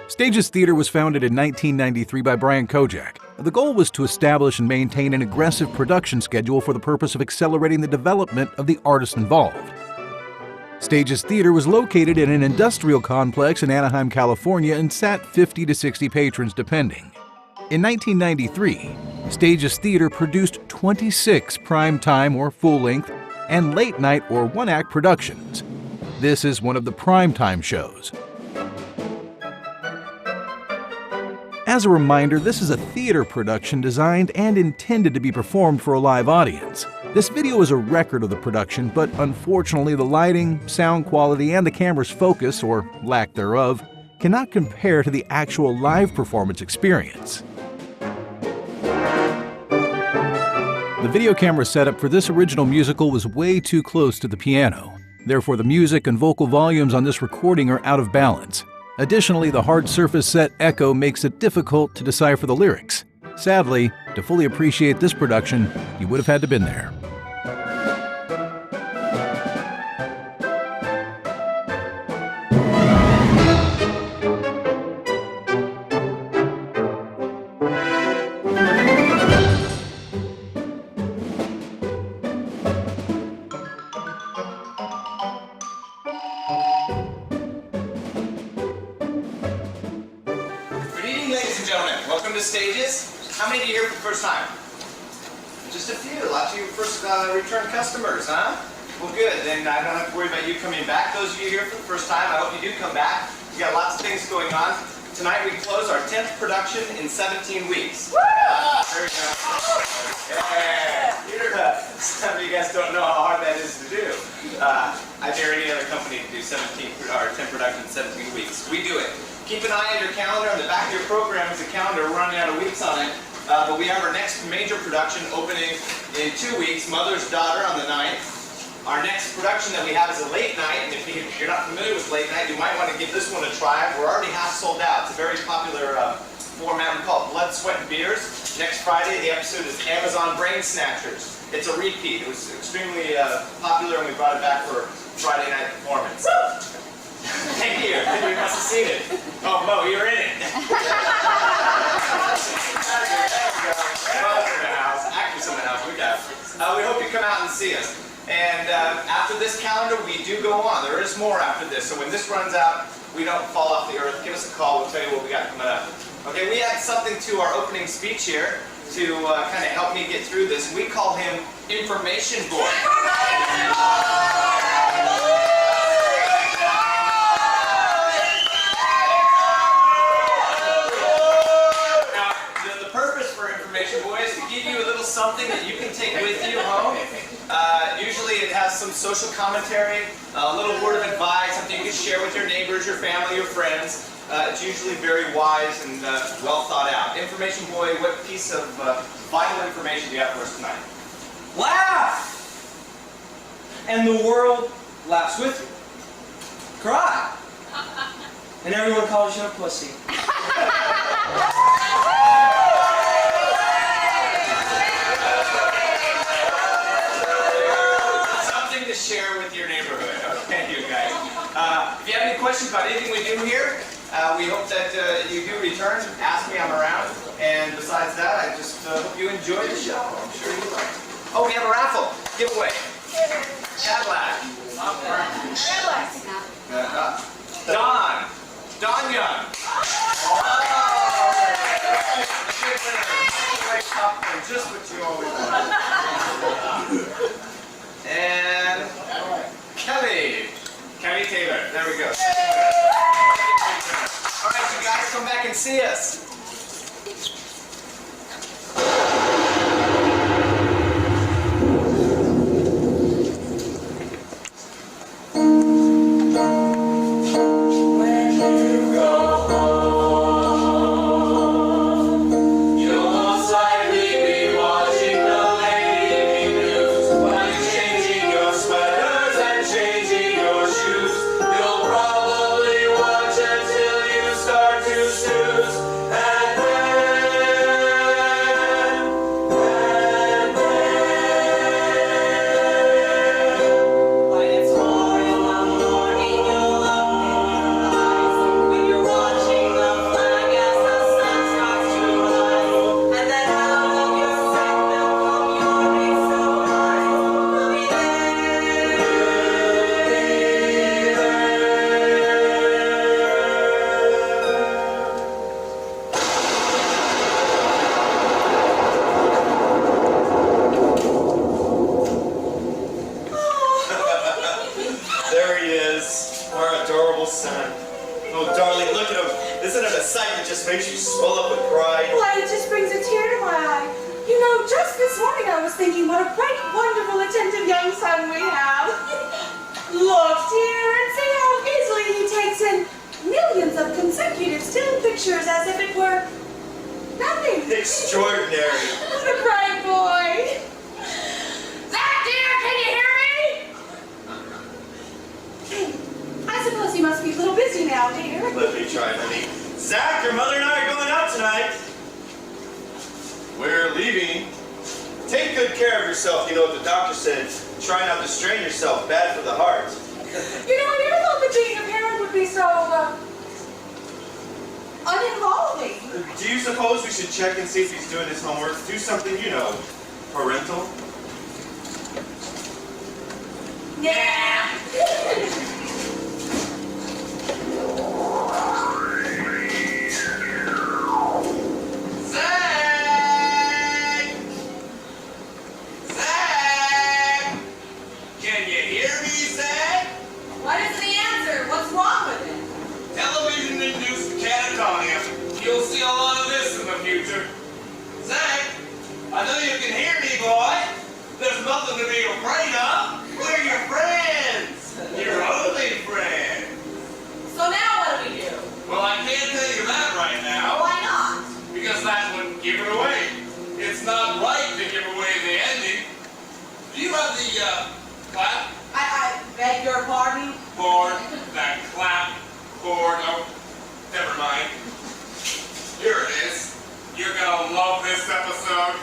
Stages Theater was founded in 1993 by Brian Kojac. The goal was to establish and maintain an aggressive production schedule for the purpose of accelerating the development of the artists involved. Stages Theater was located in an industrial complex in Anaheim, California, and sat 50 to 60 patrons depending. In 1993, Stages Theater produced 26 primetime or full-length and late-night or one-act productions. This is one of the primetime shows. As a reminder, this is a theater production designed and intended to be performed for a live audience. This video is a record of the production, but unfortunately the lighting, sound quality, and the camera's focus, or lack thereof, cannot compare to the actual live performance experience. The video camera setup for this original musical was way too close to the piano. Therefore, the music and vocal volumes on this recording are out of balance. Additionally, the hard surface set echo makes it difficult to decipher the lyrics. Sadly, to fully appreciate this production, you would have had to been there. Welcome to Stages. How many of you are here for the first time? Just a few. Lots of you first return customers, huh? Well, good. Then I don't have to worry about you coming back. Those of you here for the first time, I hope you do come back. We've got lots of things going on. Tonight we close our 10th production in 17 weeks. There we go. Yeah. Some of you guys don't know how hard that is to do. I dare any other company to do 10 productions in 17 weeks. We do it. Keep an eye on your calendar. On the back of your program is a calendar. We're running out of weeks on it. But we have our next major production opening in 2 weeks, Mother's Daughter on the 9th. Our next production that we have is a late night. And if you're not familiar with late night, you might want to give this one a try. We're already half sold out. It's a very popular format. We call it Blood, Sweat, and Beers. Next Friday, the episode is Amazon Brain Snatchers. It's a repeat. It was extremely popular, and we brought it back for Friday night performance. Thank you. You must have seen it. Oh, Mo, you're in it. There you go. Mo's in the house. Actors in the house. We got it. We hope you come out and see us. And after this calendar, we do go on. There is more after this. So when this runs out, we don't fall off the earth. Give us a call. We'll tell you what we got coming up. Okay, we add something to our opening speech here to kind of help me get through this. We call him Information Boy. Something that you can take with you home. Usually it has some social commentary, a little word of advice, something you can share with your neighbors, your family, your friends. It's usually very wise and well thought out. Information Boy, what piece of vital information do you have for us tonight? Laugh! And the world laughs with you. Cry! And everyone calls you a pussy. Share with your neighborhood. Okay, you guys. If you have any questions about anything we do here, we hope that you do return. Ask me, I'm around. And besides that, I just hope you enjoy the show. I'm sure you will. Oh, we have a raffle giveaway. Cadillac. Don Young. Just what you always want. And Kelly Taylor. There we go. All right, you guys come back and see us. You'll probably watch until you start to snooze. Nunez, our adorable son. Oh, darling, look at him. Isn't it a sight that just makes you swell up with pride? Why, it just brings a tear to my eye. You know, just this morning I was thinking what a bright, wonderful, attentive young son we have. Look, dear, and see how easily he takes in millions of consecutive still pictures as if it were nothing. Extraordinary. What a bright boy. Zach, dear, can you hear me? Hey, I suppose you must be a little busy now, dear. Let me try, honey. Zach, your mother and I are going out tonight. We're leaving. Take good care of yourself. You know what the doctor said. Try not to strain yourself. Bad for the heart. You know, I never thought that being a parent would be so, uninvolving. Do you suppose we should check and see if he's doing his homework? Do something, you know, parental? Yeah. You'll see a lot of this in the future. Zach, I know you can hear me, boy. There's nothing to be afraid of. We're your friends. Your only friends. So now what do we do? Well, I can't tell you that right now. Why not? Because that would give it away. It's not right to give away the ending. Do you have the clap I beg your pardon? board? That clap board? Oh, never mind. Here it is. You're gonna love this episode.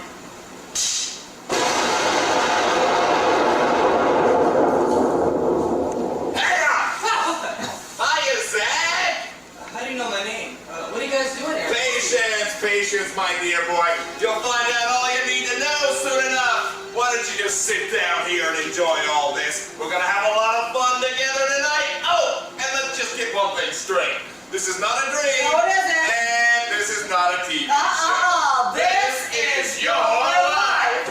Hang on! Hiya, Zach! How do you know my name? What are you guys doing here? Patience, my dear boy. You'll find out all you need to know soon enough. Why don't you just sit down here and enjoy all this? We're gonna have a lot of fun together tonight. Oh, and let's just get one thing straight. This is not a dream. No, it isn't. And this is not a TV show. This is your life.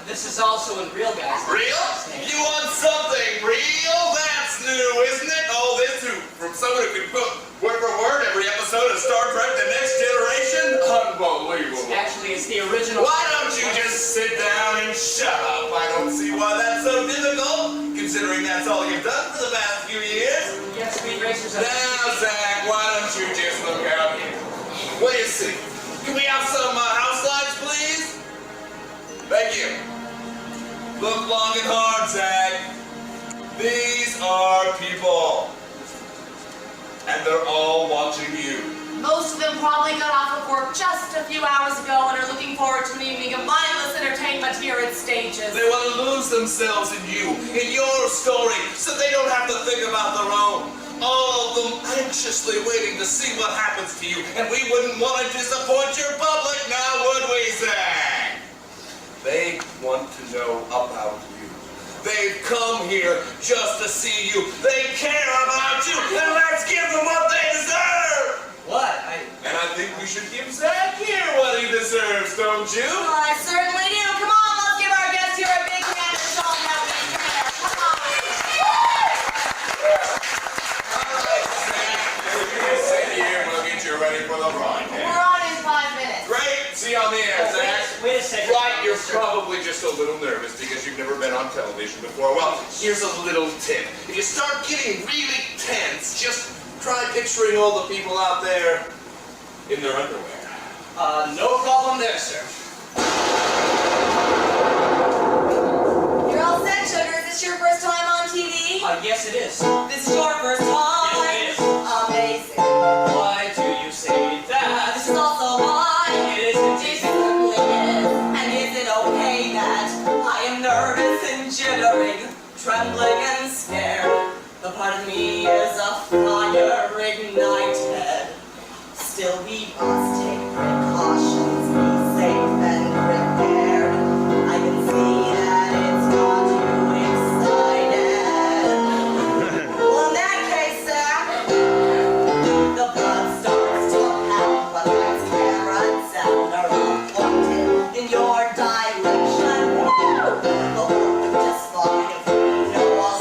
This is also in real, guys. Real? You want something real? That's new, isn't it? Oh, this too. From someone who can put word for word every episode of Star Trek The Next Generation? Unbelievable. Actually, it's the original. Why don't you just sit down and shut up? I don't see why that's so difficult, considering that's all you've done for the past few years. Yes, Speed Racers. Now, Zach, why don't you just look out here? What do you see? Can we have some house lights, please? Thank you. Look long and hard, Zach. These are people. And they're all watching you. Most of them probably got off of work just a few hours ago and are looking forward to an evening of mindless entertainment here at Stages. They want to lose themselves in you, in your story, so they don't have to think about their own. All of them anxiously waiting to see what happens to you, and we wouldn't want to disappoint your public, now would we, Zach? They want to know about you. They've come here just to see you. They care about you, and let's give them what they deserve. What? And I think we should give Zach here what he deserves, don't you? I certainly do. Come on, let's give our guest here a big hand and show him how we care. Come on. All right, Zach. You sit here and we'll get you ready for the ride. We're on in 5 minutes. Great. See you on the air, Zach. Wait a second. Right, you're probably just a little nervous because you've never been on television before. Well, here's a little tip. If you start getting really tense, just try picturing all the people out there in their underwear. No problem there, sir. You're all set, sugar. Is this your first time on TV? Yes, it is. This is your first time. Yes, it is. Amazing. Why do you say that? This is also why. It is indeed. It certainly is. And is it okay that I am nervous and jittering, trembling and scared? The part of me is a fire ignited. Still, we must take precautions, be safe and prepared. I can see that it's got you excited. Well, in that case, sir, the blood starts to pound when lights, camera, and sound are all pointed in your direction. The world is just fine if we know all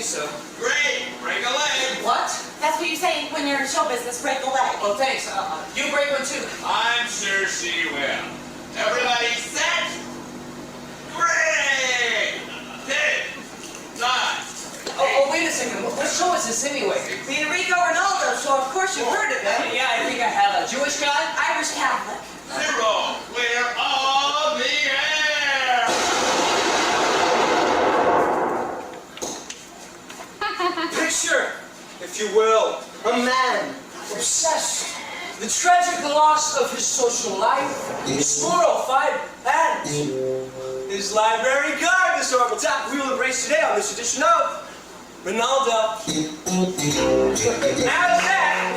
think so. Great! Break a leg! What? That's what you say when you're in show business, break a leg. Oh, thanks. You break one too. I'm sure she will. Everybody set? Great! 10, 9. Oh, wait a second. What show is this anyway? The Enrico Ronaldo show, of course you've heard of it. Yeah, I think I have. A Jewish guy? Irish Catholic. 0. Clear all the air! Picture, if you will, a man obsessed with the tragic loss of his social life, his moral fiber, and his library card. This orbital topic we will embrace today on this edition of Ronaldo. How's that?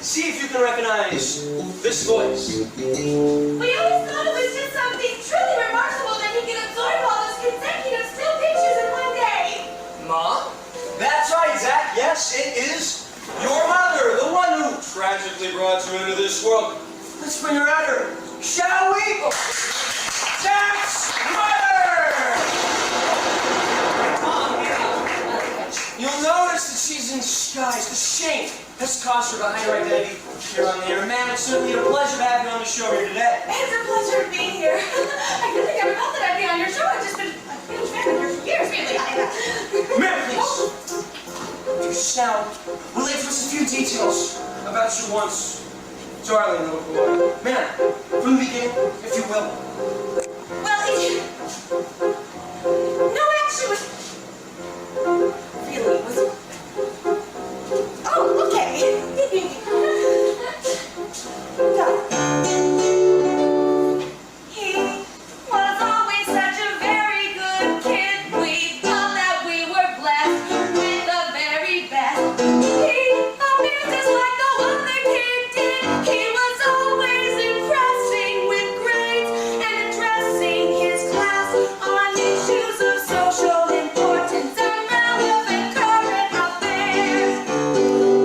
See if you can recognize this voice. We always thought it was just something truly remarkable that he could absorb all those consecutive still pictures in one day. Mom? That's right, Zach. Yes, it is your mother, the one who tragically brought you into this world. Let's bring her at her, shall we? Zach's mother! Mom, you'll notice that she's in disguise. The shame has caused her to hide her identity here on the air. Man, it's certainly a pleasure to have you on the show here today. It's a pleasure to be here. I couldn't think ever thought that I'd be on your show. I've just been a huge fan of yours for years, really. Ma'am, please. Just now, relate to us a few details about your once darling little boy. Ma'am, from the beginning, if you will. Well, no, actually, really, it was... Oh, okay. He was always such a very good kid. We thought that we were blessed with the very best. He abused us like no other kid did. He was always impressing with grades and addressing his class on issues of social importance and relevant current affairs.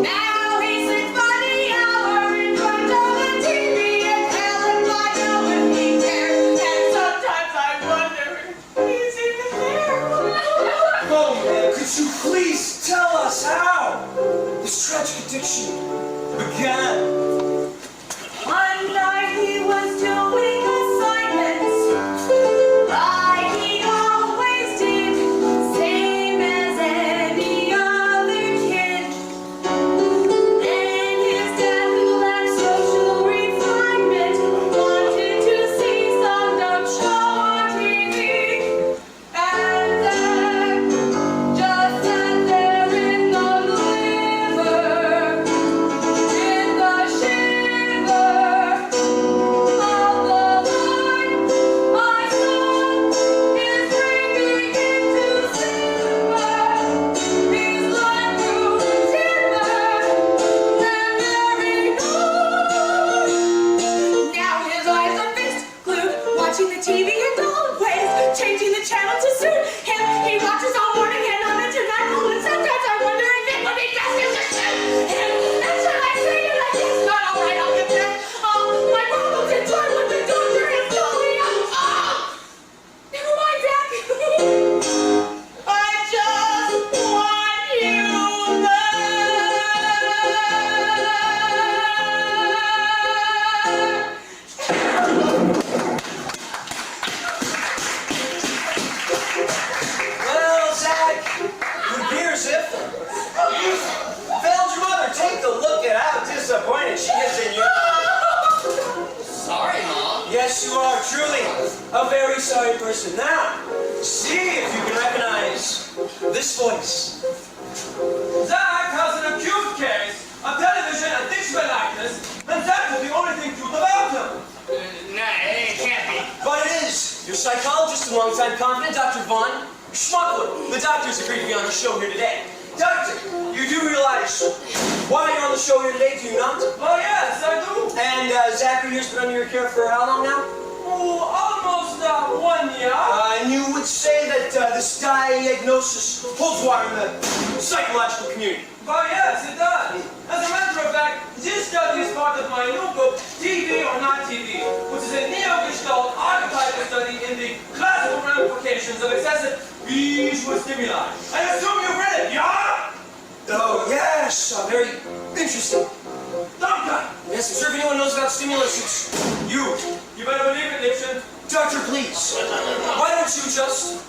Now he sits by the hour in front of the TV and telling my know if he cares. And sometimes I wonder if he's even there. Oh, man, could you please tell us how this tragic addiction began? One night he was doing assignments, like he always did, same as any other kid. Then his dad, who lacked social refinement, wanted to see some dumb show on TV. And then, just sat there in the liver, in the shiver of the light. My son is breaking into silver. He's like through the timber, and very good. Now his eyes are fixed, glued, watching the TV and always changing the channel to suit him. He watches all morning and on it tonight, and sometimes I wonder if it would be best to just shoot him. And should I say it like this? Not all right, I'll get that. My problems in time with the doctor has told me never mind, Zach. I just want you Well, Zach, it appears if failed your mother. Take a look at how disappointed she is in you. Sorry, Mom. Yes, you are truly a very sorry person. Now, see if you can recognize this voice. Zach has an acute case of television addiction like this, and that is the only thing true about him. Nah, it can't be. But it is your psychologist and longtime confidant, Dr. Von Schmuckler. The doctors agreed to be on the show here today. Doctor, you do realize why you're on the show here today, do you not? Oh yes, I do. And Zachary here's been under your care for how long now? Oh, almost 1 year. And you would say that this diagnosis holds water in the psychological community. Oh yes, it does. As a matter of fact, this study is part of my new book, TV or Not TV, which is a neo-gestalt archetypal study in the classical ramifications of excessive visual stimuli. I assume you've read it, yeah? Oh, yes, very interesting. Doctor! Yes, I'm sure if anyone knows about stimulus, it's you. You better believe it, Nixon. Doctor, please, why don't you just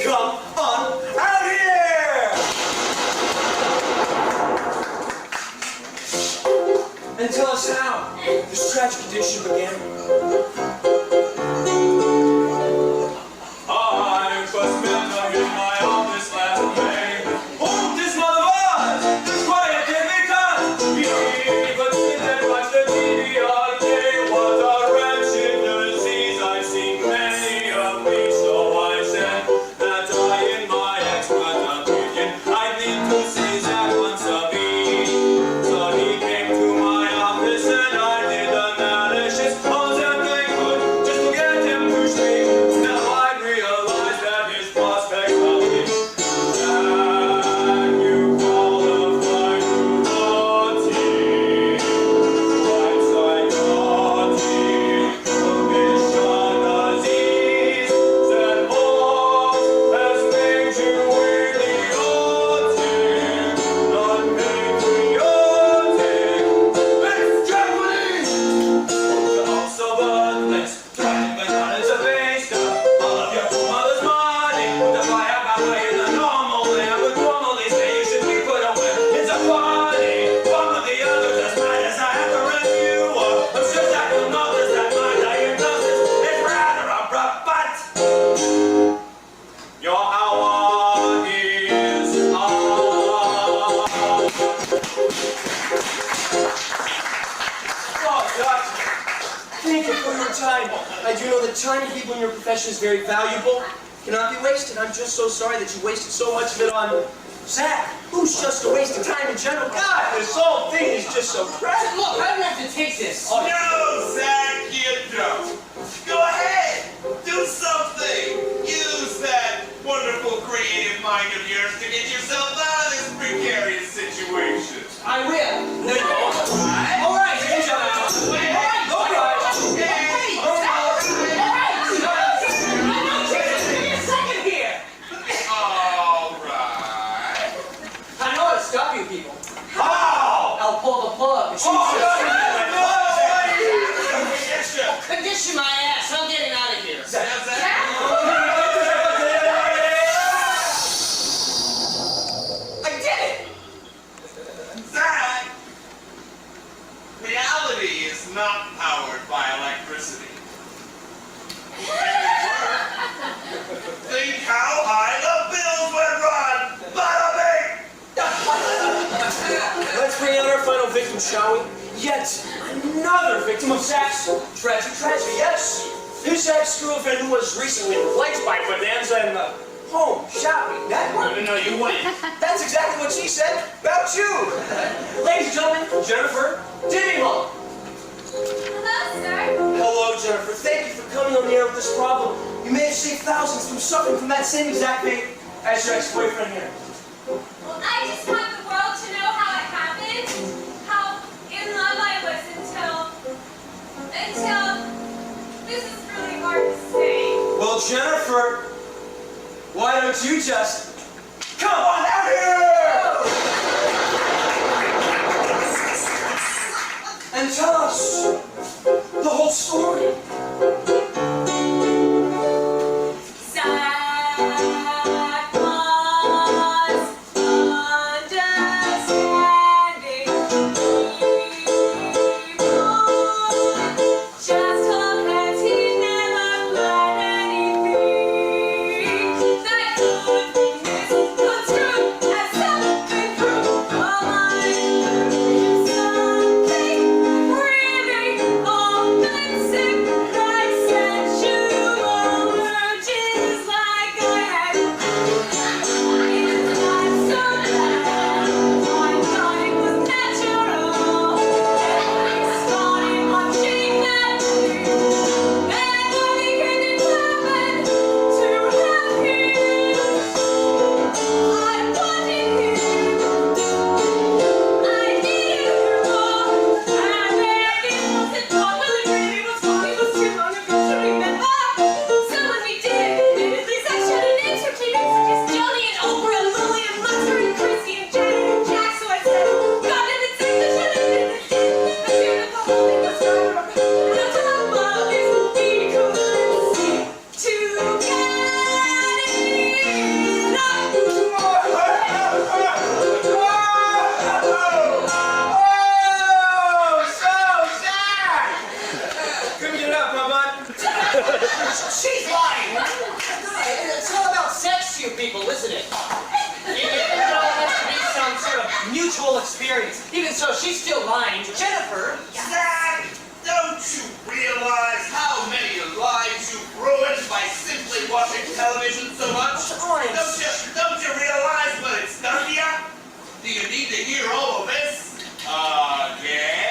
come on out here? And tell us how this tragic addiction began. I was met in my office last May. Oh, this mother was this quiet did me come. But sit and watch the TV all day. What a wretched disease. I've seen many of these, so I said that I, in my expert opinion, I need to see that once a week. So he came to my office and I did analysis on that they could just to get him to speak. Now I realize that his prospects are weak. Can you qualify to naughty? Right psychotic, condition disease, that all has made you idiotic, not patriotic. It's Germany! Also worthless, trying to balance a base stuff. All of your mother's money, that's why I got away in the normal way. I would normally say you should be put away. It's a party, one with the others, as bad as I have to review. I'm sure that you'll notice that my diagnosis is rather abrupt, but your hour is up. Oh, Doctor, thank you for your time. I do know that time to people in your profession is very valuable. Cannot be wasted. I'm just so sorry that you wasted so much of it on Zach, who's just a waste of time in general. God, this whole thing is just so tragic. Look, I don't have to take this. No, Zach, you don't. Go ahead. Do something. Use that wonderful creative mind of yours to get yourself out of this precarious situation. I will. No, you won't. All right, good job. Wait. All right, Okay. Give me a second here. All right. I know how to stop you people. How? I'll pull the plug. Condition my ass. I'm getting out of here. I did it. Zach, reality is not powered by electricity. Think how high the bills would run! Bada bing! Let's bring out our final victim, shall we? Yet another victim of Zach's tragic tragedy, yes. Here's Zach's girlfriend who was recently replaced by Bonanza and the Home Shopping Network. No, you wait. That's exactly what she said about you. Ladies and gentlemen, Jennifer Dimmy-Muller. Hello, sir. Hello, Jennifer. Thank you for coming on the air with this problem. You may have saved thousands from suffering from that same exact fate as your ex-boyfriend here. Well, I just want the world to know how it happened, how in love I was until this is really hard to say. Well, Jennifer, why don't you just come on out here and tell us the whole story? Zach was understanding people. Just hope that he never planned anything that could be misconstrued. mutual experience. Even so, she's still mine. Jennifer. Zach, don't you realize how many lives you've ruined by simply watching television so much? Don't you realize what it's done to you? Do you need to hear all of this? Again?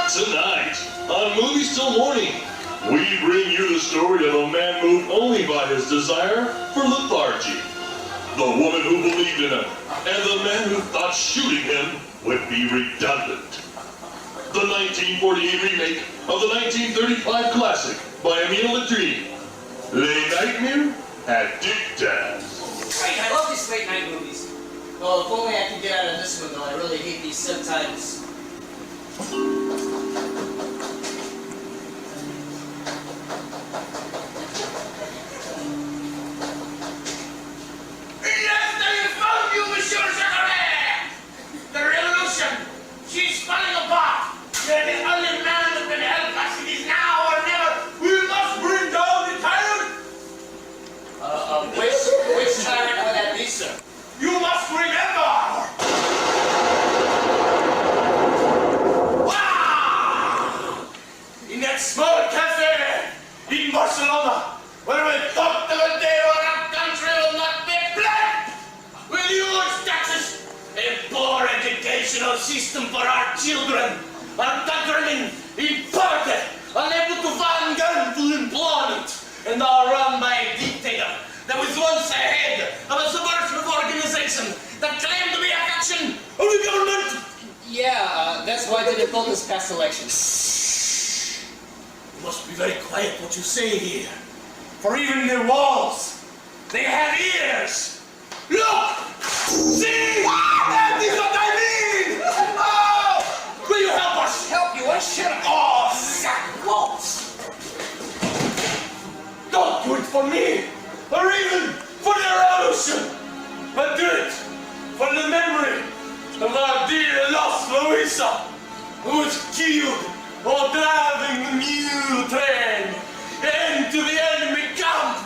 Tonight, on Movies Till Morning, we bring you the story of a man moved only by his desire for lethargy, the woman who believed in him, and the man who thought shooting him would be redundant. The 1948 remake of the 1935 classic by Amitin, Les Nightmare Addict. Great, I love these late night movies. Well, if only I could get out of this one, though. I really hate these subtitles. Yes, they found you, Monsieur Zachary! The revolution, she's falling apart. You're the only man who can help us. It is now or never. We must bring down the tyrant. Which tyrant would that be, sir? You must remember. Wow! In that small cafe in Barcelona, where we talked of a day when our country will not be plagued with huge taxes, a poor educational system for our children, our countrymen in poverty, unable to find gainful employment, and are run by a dictator that was once the head of a subversive organization that claimed to be a faction of the government. Yeah, that's why I didn't vote this past election. You must be very quiet what you say here, for even their walls, they have ears. Look! See? That is what I mean! Oh! Will you help us? Help you? I should have. Oh, sackcloths! Don't do it for me, or even for the revolution, but do it for the memory of our dear lost Louisa, who was killed while driving the mule train into the enemy camp.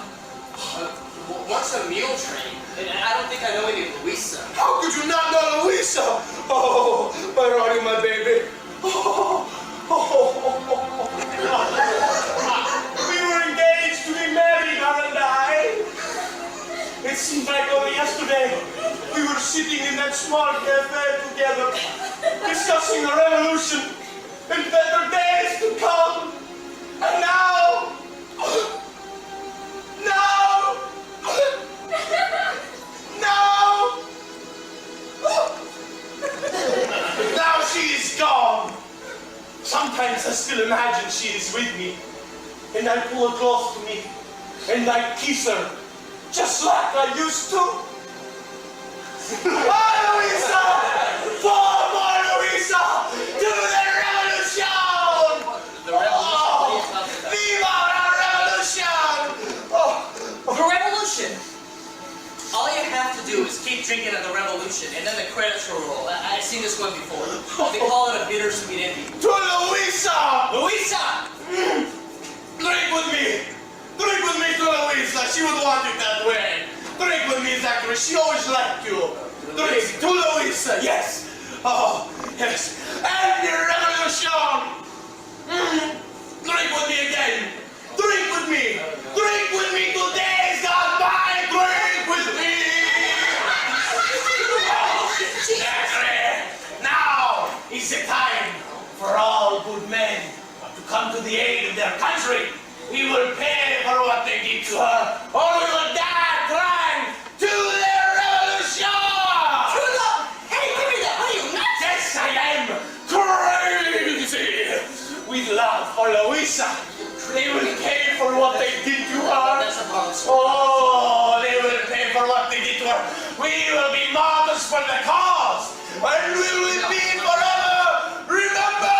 What's a mule train? And I don't think I know any Louisa. How could you not know Louisa? Oh, my Ronnie, my baby. We were engaged to be married, her and I. It seems like only yesterday we were sitting in that small cafe together, discussing the revolution and better days to come. And now, now she is gone. Sometimes I still imagine she is with me, and I pull her close to me, and I kiss her, just like I used to. Hi, Louisa! 4 more revolution, and then the credits roll. I've seen this one before. They call it a bittersweet ending. To Louisa! Louisa! Drink with me! Drink with me to Louisa! She would want it that way! Drink with me, Zachary! She always liked you! Drink to Louisa! Yes! Oh, yes! And the revolution! Drink with me again! Drink with me! Drink with me! Today's gone by! Drink with me! Zachary! Now is the time for all good men to come to the aid of their country. We will pay for what they did to her, or we will die trying to their revolution! Hey, give me that! What are you, nuts? Yes, I am crazy with love for Louisa. They will pay for what they did to her. Oh, they will pay for what they did to her. We will be martyrs for the cause, and we will be forever remembered!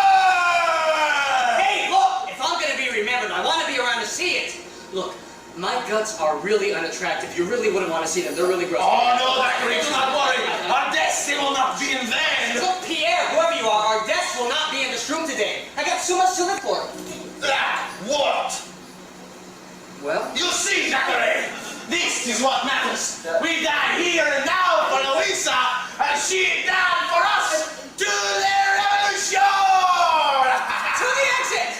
Hey, look! If I'm gonna be remembered, I want to be around to see it. Look, my guts are really unattractive. You really wouldn't want to see them. They're really gross. Oh, no, Zachary, do not worry. Our deaths, they will not be in vain. Look, Pierre, whoever you are, our deaths will not be in this room today. I got so much to live for. That what? Well? You see, Zachary, this is what matters. We die here and now for Louisa, and she died for us. To the revolution! To the exit!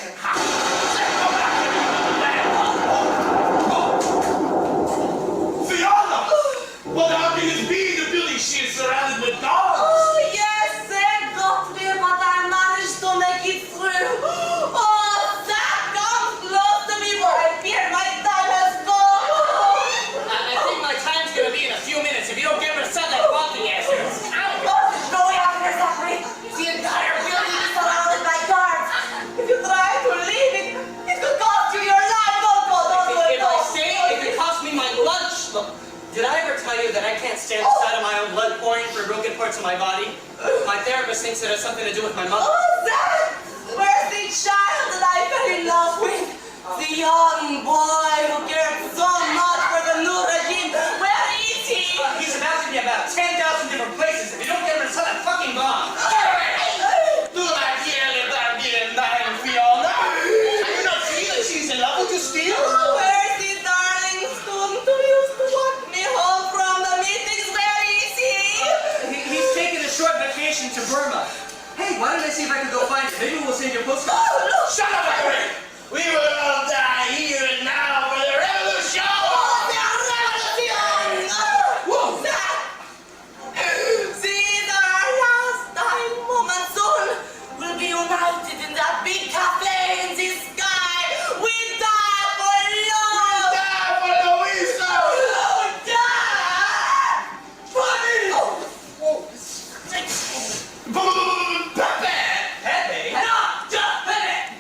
Fiona! What how can it be? The building she is surrounded with dogs. Oh, yes, they got me, but I managed to make it through. Oh, that comes close to me, for I fear my time has gone. I think my time's gonna be in a few minutes if you don't get Mercer that Gwaltney assholes. Go after Zachary. The entire building is surrounded by guards. If you try to leave it could cost you your life. Don't do it. If I stay, it could cost me my lunch. Look, did I ever tell you that I can't stand the sight of my own blood pouring through broken parts of my body? My therapist thinks it has something to do with my mother. Oh, that! Where's the child that I fell in love with? The young boy who cared so much for the new regime. Where is he? He's about to be about 10,000 different places if you don't get Mercer that fucking bomb. Do not yell at our dear dying Fiona. Can you not see that she's in love with you still? Where's the darling student who used to walk me home from the meetings? Where is he? He's taking a short vacation to Burma. Hey, why don't I see if I can go find him? Maybe we'll send you a postcard. Oh, look! Shut up, Zachary! We will all die here and now for the revolution! Oh, the revolution! Whoa! These are our last time moments. Soon we'll be united in that big cafe in the sky. We die for love! Die for Louisa! Pepe? Not just Pepe!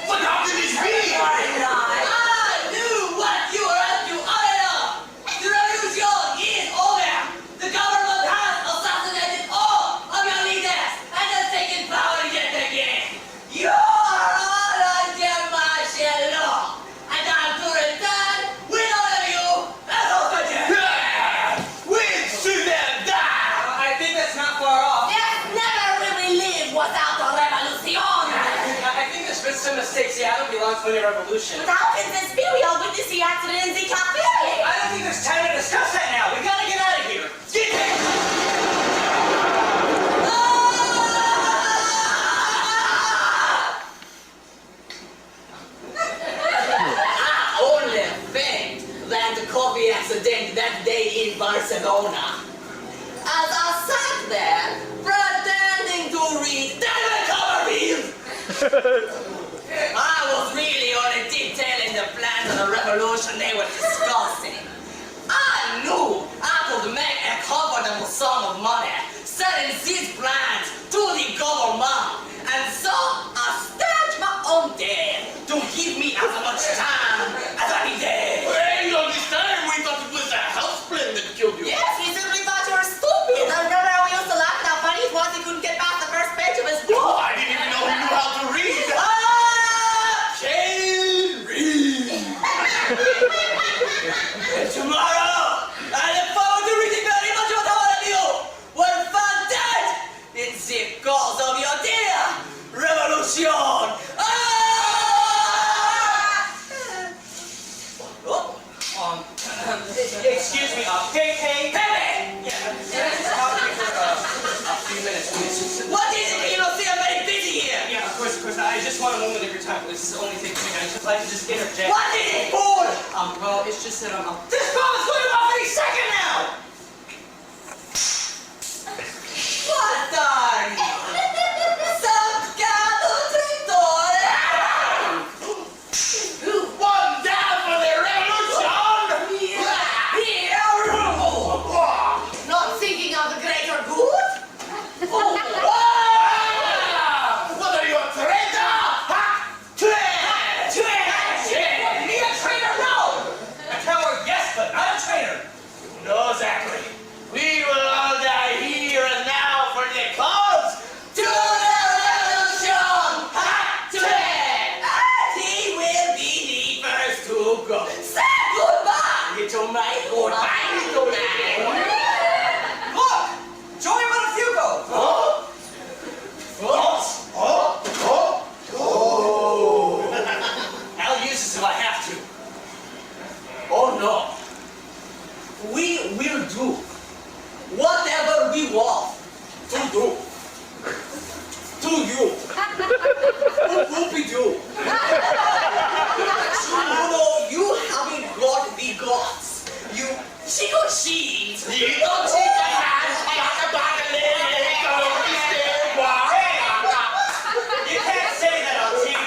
What how can this be? I knew what you were up to all along. The revolution is over. The government has assassinated all of your leaders and has taken power yet again. You are all under martial law, and I'm to return with all of you as hostages. We'll see them die! I think that's not far off. Yes, never will we live without a revolution. I think there's been some mistakes. Yeah, I don't belong to any revolution. But how can this be? We all witnessed the accident in the cafe. I don't think there's time to discuss that now. We gotta get out of here. Get there! I only think that the coffee accident that day in Barcelona. As I sat there, pretending to read the cover read, I was really only detailing the plans of the revolution they were discussing. I knew I could make a comfortable sum of money selling these plans to the government, and so I staged my own death to give me as much time as I needed. Hey, all this time we thought it was a house plan that killed you. Yes, we simply thought you were stupid. I remember how we used to laugh at how funny it was he couldn't get past the first page of his book. Oh, I didn't even know he knew how to read. Can't read. And tomorrow, I look forward to reading very much about how I do. one moment of your time, please. This is the only thing I'd like to just interject. What is it for? Well, it's just that This bomb is going off any second now! What the? One down for the revolution! Not thinking of the greater good? What are you, a traitor? Ha! Me a traitor? No! a coward, yes, but not a traitor. No, Zachary. We will all die here and now for the cause. To the revolution! He will be the first to go. Say goodbye! Little mate, goodbye, little mate. Look! Joey Buttafuoco! I'll use this if I have to. Oh no. We will do whatever we want to do. To you. What we do? You haven't got the guts. You cheat. You don't cheat the hand. You can't say that on TV.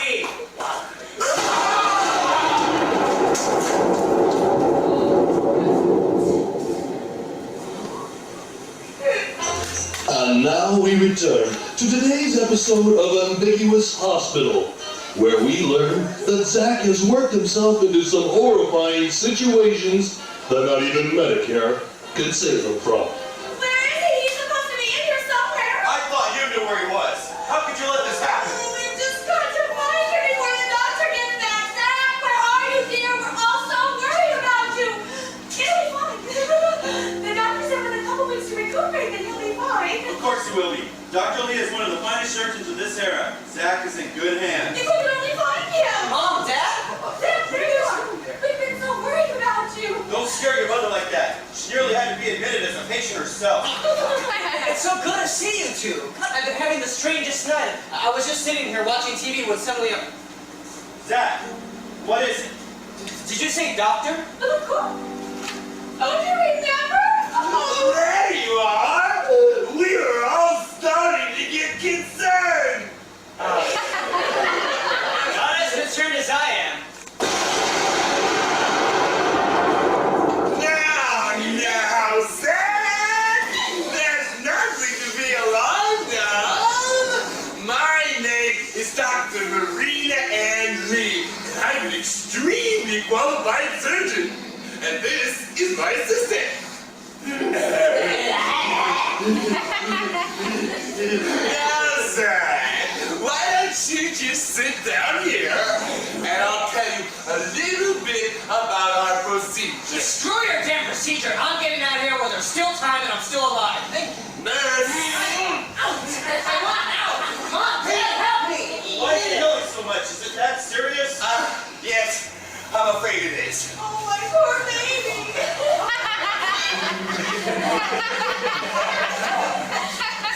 And now we return to today's episode of Ambiguous Hospital, where we learn that Zach has worked himself into some horrifying situations that not even Medicare could save him from. Where is he? He's supposed to be in here somewhere. I thought you knew where he was. How could you let this happen? We've just got to find him before the doctor gets back. Zach, where are you, dear? We're all so worried about you. He'll be fine. The doctor said within a couple weeks to recuperate, then he'll be fine. Of course he will be. Dr. Lee is one of the finest surgeons of this era. Zach is in good hands. If we could only find him. Mom, Dad? Zach, there you are. We've been so worried about you. Don't scare your mother like that. She nearly had to be admitted as a patient herself. It's so good to see you two. I've been having the strangest night. I was just sitting here watching TV when suddenly Zach, what is it? Did you say doctor? Of course. Oh, do you remember? Oh, there you are! We were all starting to get concerned! Not as concerned as I am. Now, Zach! There's nothing to be alarmed of! My name is Dr. Marina Ann Lee, and I'm an extremely qualified surgeon. And this is my assistant. Now, Zach, why don't you just sit down here, and I'll tell you a little bit about our procedure. Screw your damn procedure. I'm getting out of here while there's still time and I'm still alive. Thank you. Nurse! I want out. Come on, Dad, help me. Why are you yelling so much? Is it that serious? Yes, I'm afraid it is. Oh, my poor baby.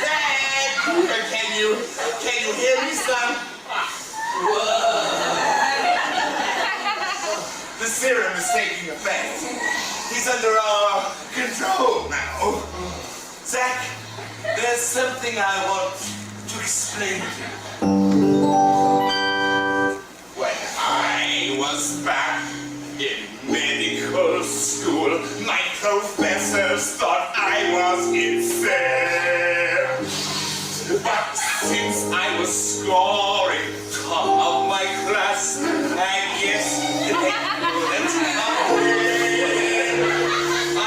Zach, can you hear me, son? The serum is taking effect. He's under our control now. Zach, there's something I want to explain to you. When I was back in medical school, my professors thought I was insane. But since I was scoring top of my class, I guess they couldn't I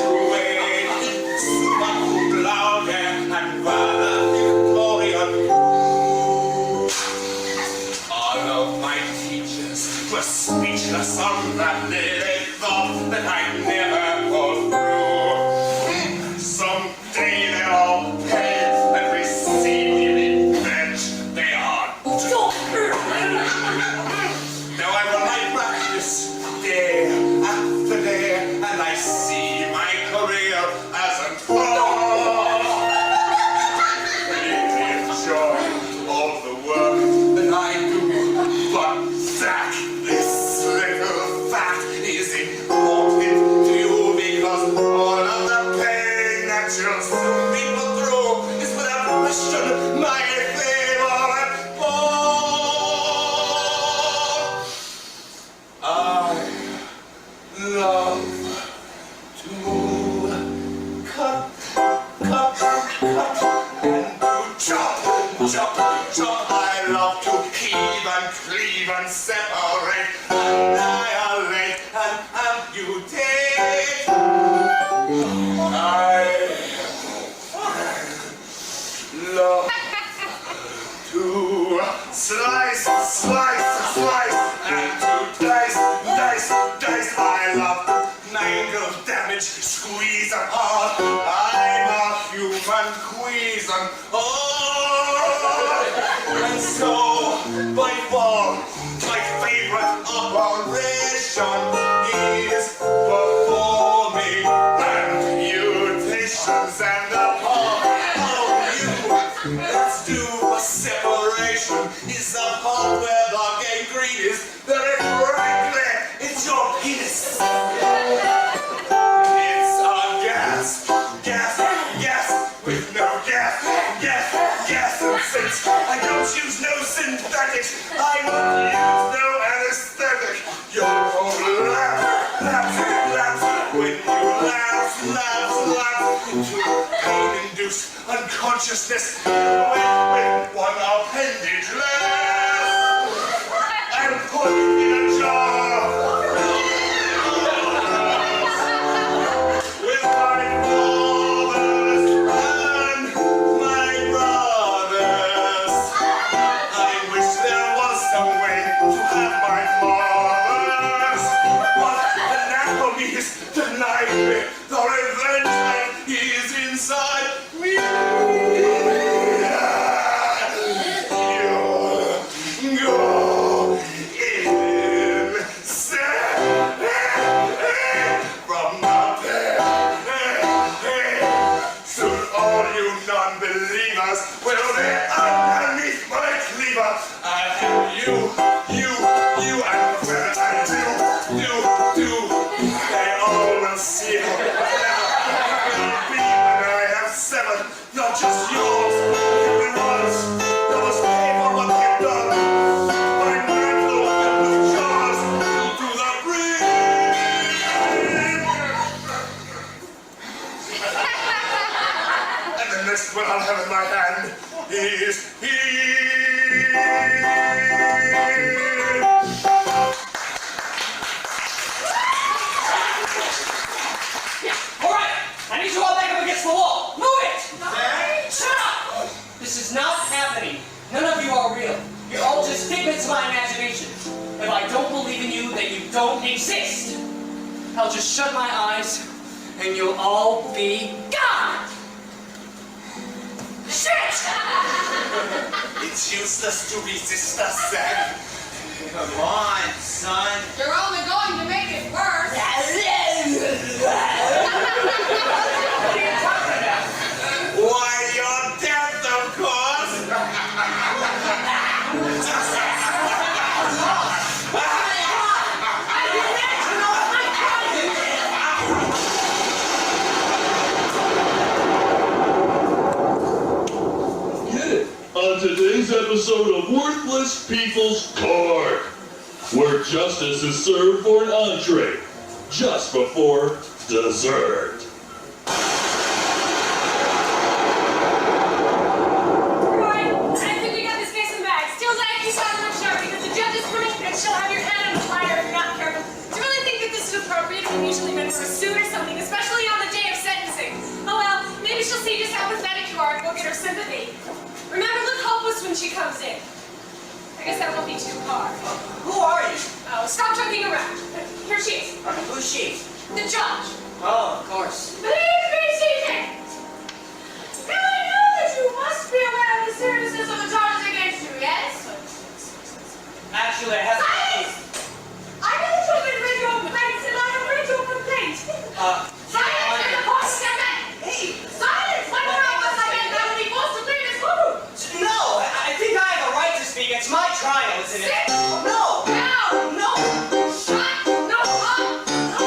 graduated, smoke loud and valedictorian. All of my teachers were speechless on that day. They thought that I'd never go through. Someday they'll all pay and receive the revenge they are due. which will soon people through is without question my favorite ball. I love to cut, and to chop. I love to heave and cleave and separate, annihilate and amputate. I love to slice, and to dice. I love mangle, damage, squeeze apart. I'm a human queason. And so, by far, my favorite operation is performing amputations and let's do a separation. Is the part where the gangrene is very frankly, it's your penis. It's a gas, with no gas. And since I don't use no synthetics, I won't use no anesthetic. You're all laugh. When you laugh into pain-induced unconsciousness with one appendage left and put in a jar with my fathers and my brothers. I wish there was some way to have my fathers, but anatomy is denied me. The revenge is inside me. You go insane from out there. Soon all you non-believers will be underneath my cleaver. I have you, and when I do, they all will see how it will be when I have 7, not just yours, everyone's. There was pay for what you've done. My mantle with jars through the breeze. And the next one I'll have in my hand is Alright, I need you all back up against the wall. Move it! Shut up! This is not happening. None of you are real. You're all just figments of my imagination. If I don't believe in you, then you don't exist. I'll just shut my eyes, and you'll all be gone! Shit! it's useless to resist us, Sam. Come on, son. You're only going to make it worse. What are you talking about? Why, your death, of course. On today's episode of Worthless People's Court, where justice is served for an entree just before dessert. Roy, I think we got this case in bags. Steel's like you saw much sharp because the judge is permitted and she'll have your hand on the fire if you're not careful. Do you really think that this is appropriate and usually meant for a suit or something, especially on the day of sentencing? Oh well, maybe she'll see just how pathetic you are and we'll get her sympathy. Remember, look hopeless when she comes in. I guess that won't be too hard. Who are you? Oh, stop joking around. Here she is. Who's she? The judge. Oh, of course. Please be seated. Now I know that you must be aware of the seriousness of the charges against you, yes? Actually, I haven't. Silence! I know that you've been read your complaints and I have read your complaint. Silence in the court, Stephen! Hey! Silence! When we're all once again, I will be forced to leave this courtroom. No! I think I have a right to speak. It's my trial, isn't it? Sit! No! Down! No! Shut! No! Up! No!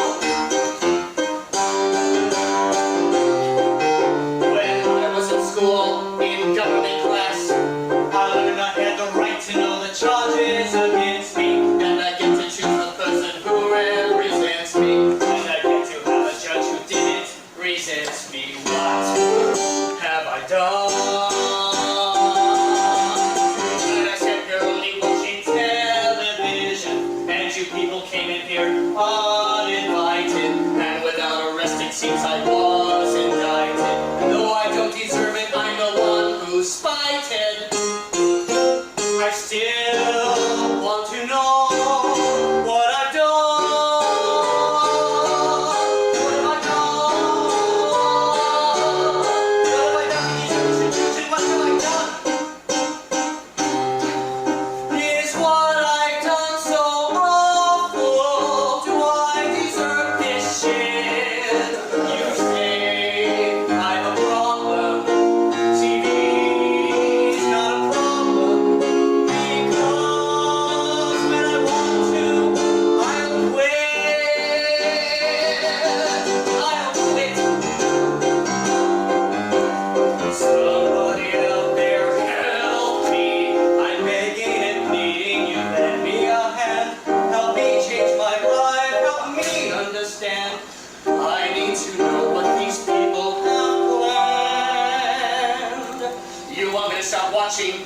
stop watching.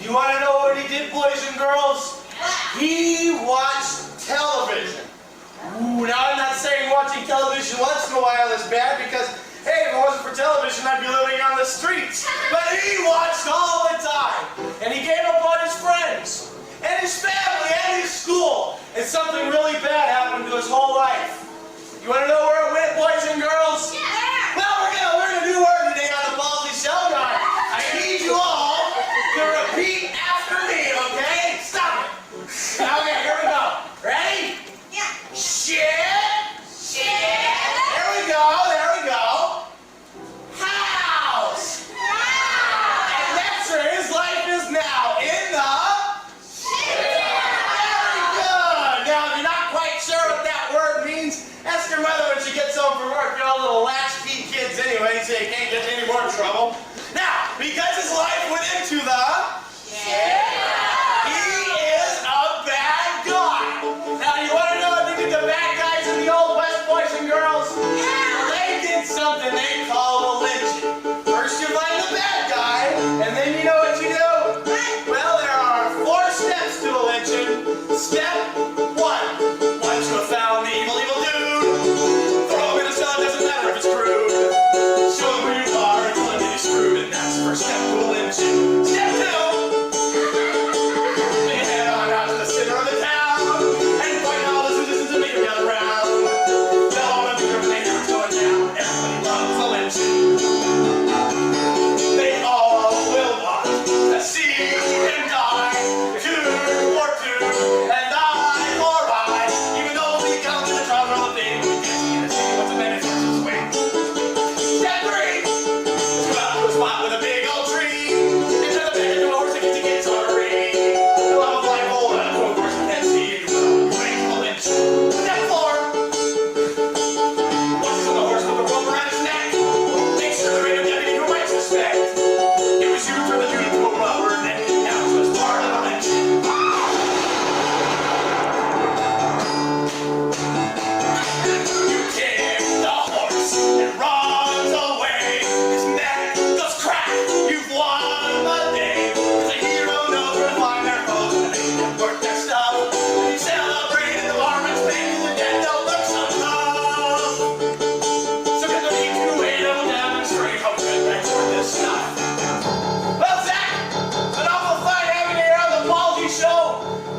You want to know and girls? He watched television. Ooh, now I'm not saying watching television once in a while is bad because, hey, if it wasn't for television, I'd be living on the streets. But he watched all the time. And he gave up on his friends, and his family, and his school. And something really bad happened to his whole life. You want to know where it went, boys and girls? Yeah. Well, we're going to learn a new word today on the Ballsy Show. Now, I need you all to repeat after me, okay? Stop it. Okay, here we go. Ready? Yeah. Shit. Shit. There we go. House. And that's where his life is now, in the... Very good. Now, if you're not quite sure what that word means, ask your mother when she gets home from work. You're all little latchkey kids anyway, so you can't get in any more trouble. Now, because his life went into the... He is a bad guy. Now, you want to know what they did to bad guys in the Old West, boys and girls? Yeah. They did something they call a lynching. First you find the bad guy, and then you know what you do? Well, there are 4 steps to a lynching. Step 1. Once you have found the evil dude, throw him in a cell, doesn't matter if it's crude. Show him who you are and tell him that he's screwed, and that's the first step to a lynching. Step 2. They head on out to the center of the town and find all the citizens and make them gather round. Tell all of the neighbors going down. Everybody loves a lynching. They all will want to see him die. 2 for 2 and I for I. Even though we count in the trouble of the thing, we can't see what's a minute versus wait. Step 3. Let's go out to a spot with a big old tree. And turn the back into a horse and get your kids on a ring. The love of life hold on to a horse you can't see. You wait for the lynch. Step 4. Once he's on the horse with a rope around his neck, make sure there ain't a deputy who might suspect. It was you for the duty to a rubber neck. Now it was part of a lynch. You kick the horse, it runs away. His neck goes crack, you've won the day. 'Cause a hero knows where to find their foes and they make them work their stuff. And you celebrate in the varmints, making the dead don't look so tough. So get the need to wait and demonstrate how good they work this stuff. Well, Zach, it's an awful fun having you here on the Ballsy Show.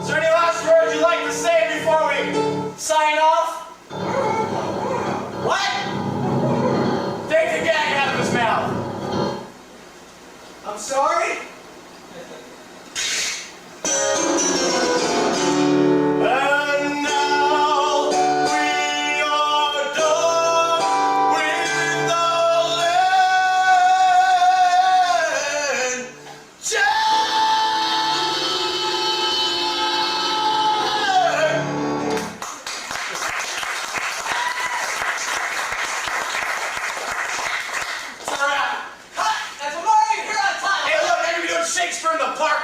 Is there any last words you'd like to say before we sign off? What? Take the gag out of his mouth. I'm sorry? And now we are done with the lynching. Shakespeare in the Park,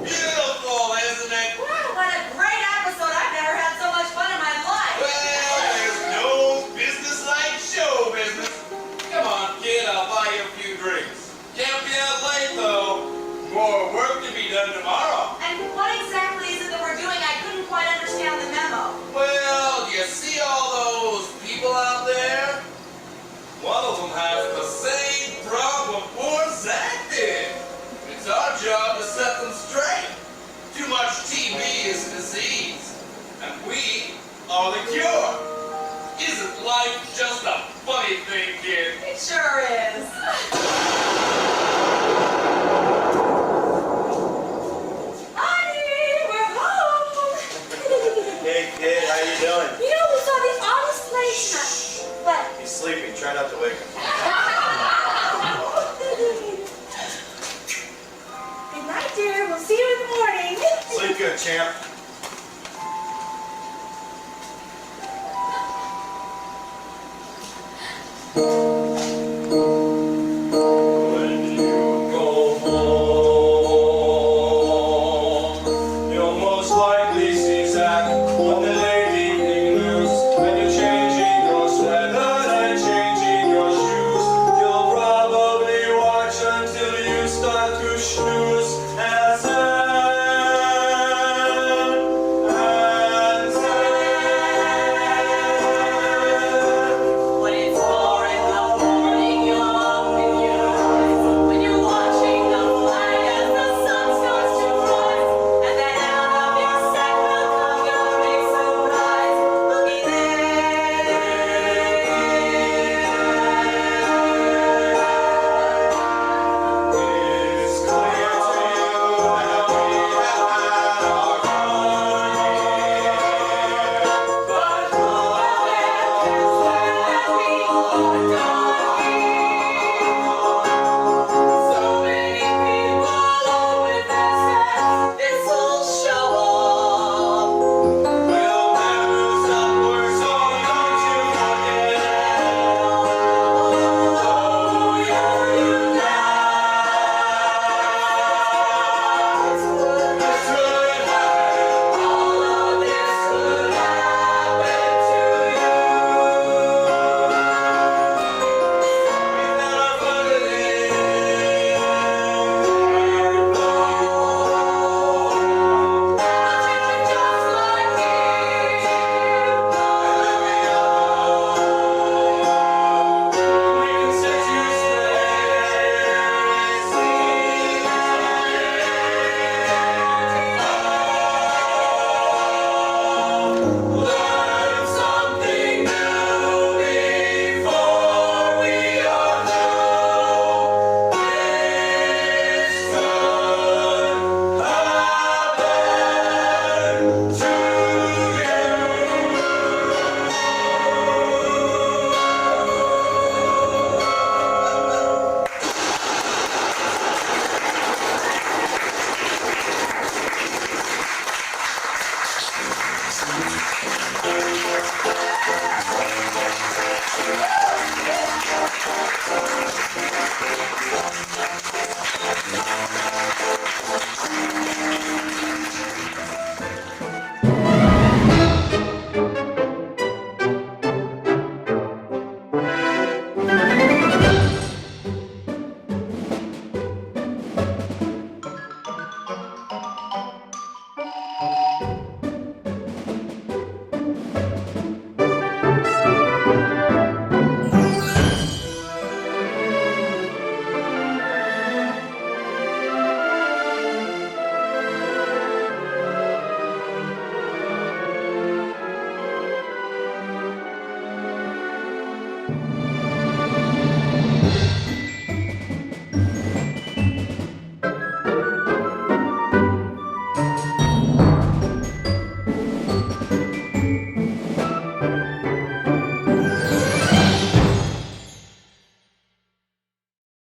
Beautiful, isn't it? Wow, what a great episode. I've never had so much fun in my life. Well, there's no business like show business. Come on, kid, I'll buy you a few drinks. Can't be out late, though. More work to be done tomorrow. And what exactly is it that we're doing? I couldn't quite understand the memo. Well, do you see all those people out there? One of them has the same problem poor Zach did. It's our job to set them straight. Too much TB is a disease, and we are the cure. Isn't life just a funny thing, kid? It sure is. Honey, we're home. Hey kid, how you doing? You know, we saw the oddest place tonight. What? He's sleeping. Try not to wake him. Good night, dear. We'll see you in the morning. Sleep good, champ. When you go home, you'll most likely see Zach on the late evening news. When you're changing your sweater and changing your shoes, you'll probably